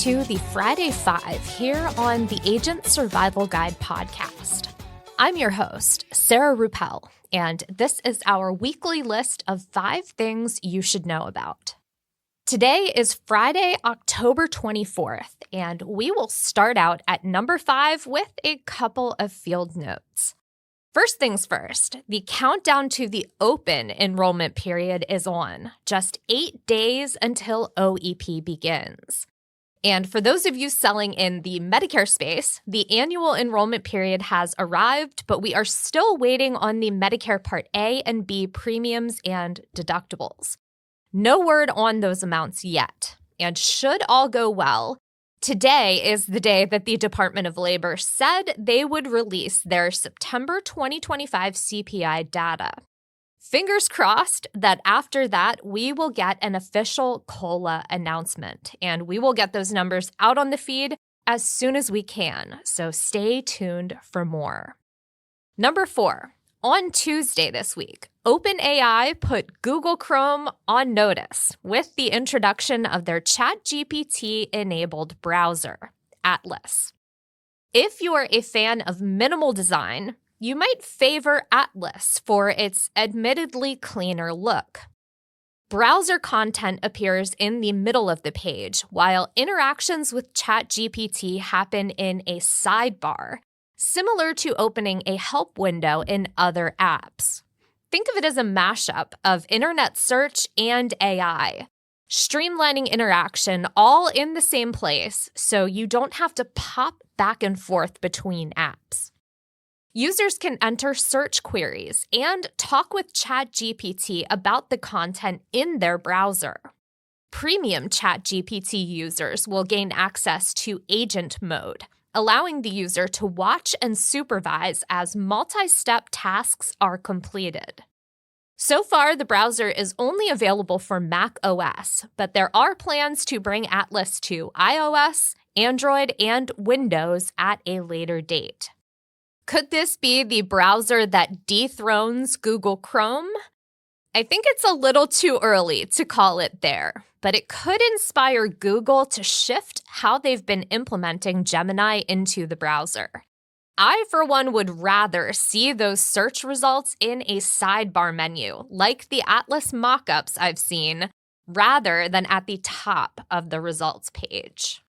to the Friday Five here on the Agent Survival Guide podcast. I'm your host, Sarah Ruppel, and this is our weekly list of 5 things you should know about. Today is Friday, October 24th, and we will start out at number 5 with a couple of field notes. First things first, the countdown to the open enrollment period is on. Just 8 days until OEP begins. And for those of you selling in the Medicare space, the annual enrollment period has arrived, but we are still waiting on the Medicare Part A and B premiums and deductibles. No word on those amounts yet. And should all go well, today is the day that the Department of Labor said they would release their September 2025 CPI data. Fingers crossed that after that, we will get an official COLA announcement, and we will get those numbers out on the feed as soon as we can, so stay tuned for more. Number 4, on Tuesday this week, OpenAI put Google Chrome on notice with the introduction of their ChatGPT-enabled browser, Atlas. If you are a fan of minimal design, you might favor Atlas for its admittedly cleaner look. Browser content appears in the middle of the page, while interactions with ChatGPT happen in a sidebar, similar to opening a help window in other apps. Think of it as a mashup of internet search and AI, streamlining interaction all in the same place so you don't have to pop back and forth between apps. Users can enter search queries and talk with ChatGPT about the content in their browser. Premium ChatGPT users will gain access to agent mode, allowing the user to watch and supervise as multi-step tasks are completed. So far, the browser is only available for macOS, but there are plans to bring Atlas to iOS, Android, and Windows at a later date. Could this be the browser that dethrones Google Chrome? I think it's a little too early to call it there, but it could inspire Google to shift how they've been implementing Gemini into the browser. I, for one, would rather see those search results in a sidebar menu, like the Atlas mockups I've seen, rather than at the top of the results page.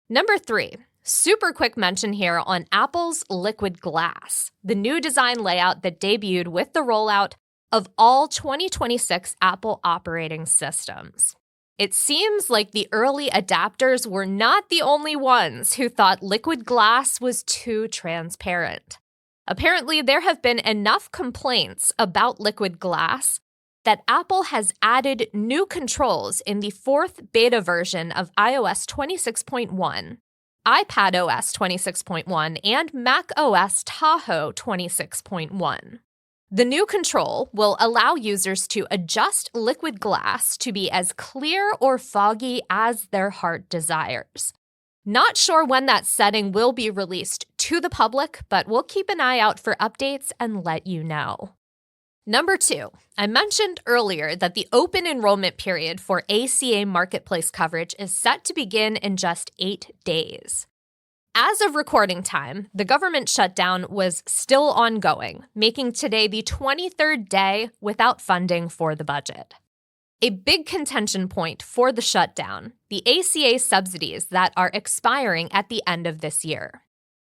Number 3. Super quick mention here on Apple's Liquid Glass, the new design layout that debuted with the rollout of all 2026 Apple operating systems. It seems like the early adapters were not the only ones who thought Liquid Glass was too transparent. Apparently, there have been enough complaints about Liquid Glass that Apple has added new controls in the 4th beta version of iOS 26.1, iPadOS 26.1, and macOS Tahoe 26.1. The new control will allow users to adjust Liquid Glass to be as clear or foggy as their heart desires. Not sure when that setting will be released to the public, but we'll keep an eye out for updates and let you know. Number 2, I mentioned earlier that the open enrollment period for ACA marketplace coverage is set to begin in just 8 days. As of recording time, the government shutdown was still ongoing, making today the 23rd day without funding for the budget. A big contention point for the shutdown, the ACA subsidies that are expiring at the end of this year.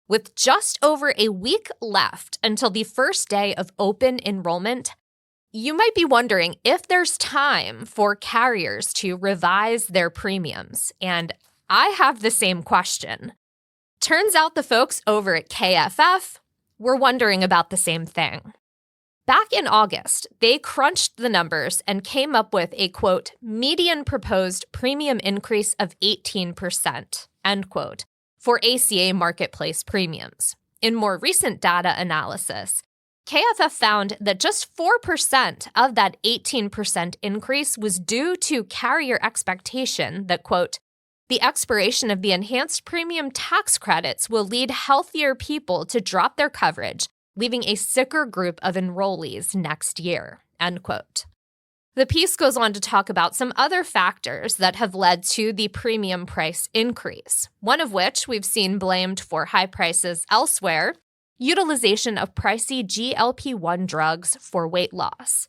With just over a week left until the first day of open enrollment, you might be wondering if there's time for carriers to revise their premiums, and I have the same question. Turns out the folks over at KFF were wondering about the same thing. Back in August, they crunched the numbers and came up with a, quote, median proposed premium increase of 18%, end quote, for ACA marketplace premiums. In more recent data analysis, KFF found that just 4% of that 18% increase was due to carrier expectation that, quote, the expiration of the enhanced premium tax credits will lead healthier people to drop their coverage, leaving a sicker group of enrollees next year, end quote. The piece goes on to talk about some other factors that have led to the premium price increase, one of which we've seen blamed for high prices elsewhere: utilization of pricey GLP-1 drugs for weight loss.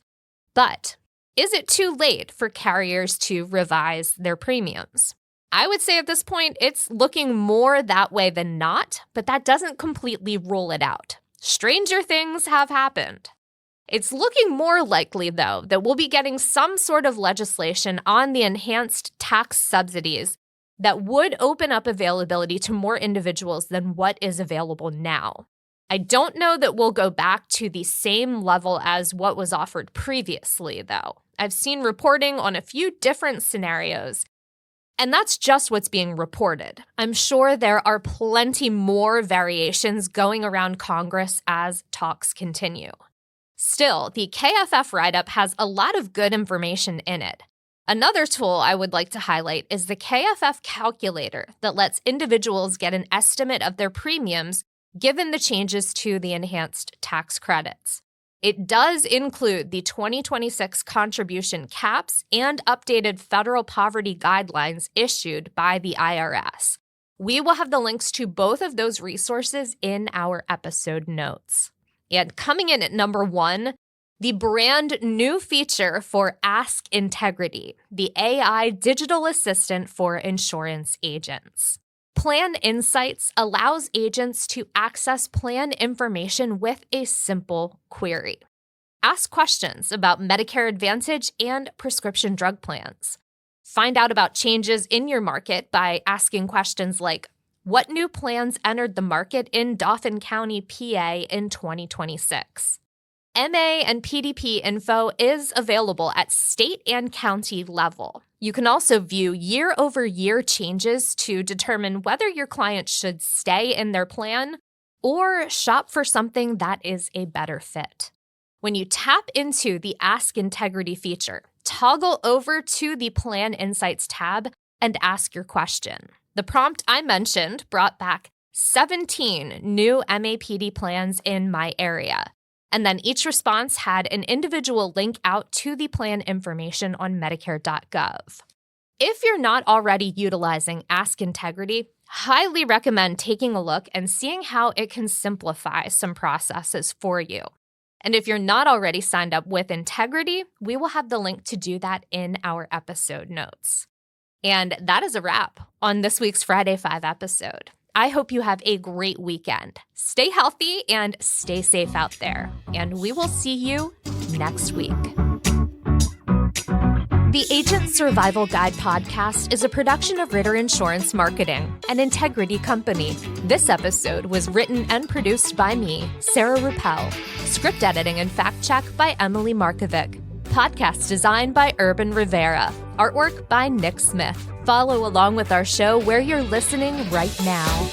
But is it too late for carriers to revise their premiums? I would say at this point it's looking more that way than not, but that doesn't completely rule it out. Stranger things have happened. It's looking more likely, though, that we'll be getting some sort of legislation on the enhanced tax subsidies that would open up availability to more individuals than what is available now. I don't know that we'll go back to the same level as what was offered previously, though. I've seen reporting on a few different scenarios, and that's just what's being reported. I'm sure there are plenty more variations going around Congress as talks continue. Still, the KFF write-up has a lot of good information in it. Another tool I would like to highlight is the KFF calculator that lets individuals get an estimate of their premiums given the changes to the enhanced tax credits. It does include the 2026 contribution caps and updated federal poverty guidelines issued by the IRS. We will have the links to both of those resources in our episode notes. And coming in at number 1, the brand new feature for Ask Integrity, the AI digital assistant for insurance agents. Plan Insights allows agents to access plan information with a simple query. Ask questions about Medicare Advantage and prescription drug plans. Find out about changes in your market by asking questions like, what new plans entered the market in Dauphin County, PA in 2026? MA and PDP info is available at state and county level. You can also view year-over-year changes to determine whether your client should stay in their plan or shop for something that is a better fit. When you tap into the Ask Integrity feature, toggle over to the Plan Insights tab and ask your question. The prompt I mentioned brought back 17 new MAPD plans in my area, and then each response had an individual link out to the plan information on Medicare.gov. If you're not already utilizing Ask Integrity, highly recommend taking a look and seeing how it can simplify some processes for you. And if you're not already signed up with Integrity, we will have the link to do that in our episode notes. And that is a wrap on this week's Friday 5 episode. I hope you have a great weekend. Stay healthy and stay safe out there. And we will see you next week. The Agent Survival Guide podcast is a production of Ritter Insurance Marketing, an Integrity company. This episode was written and produced by me, Sarah Ruppel. Script editing and fact check by Emily Markovic. Podcast design by Urban Rivera. Artwork by Nick Smith. Follow along with our show where you're listening right now.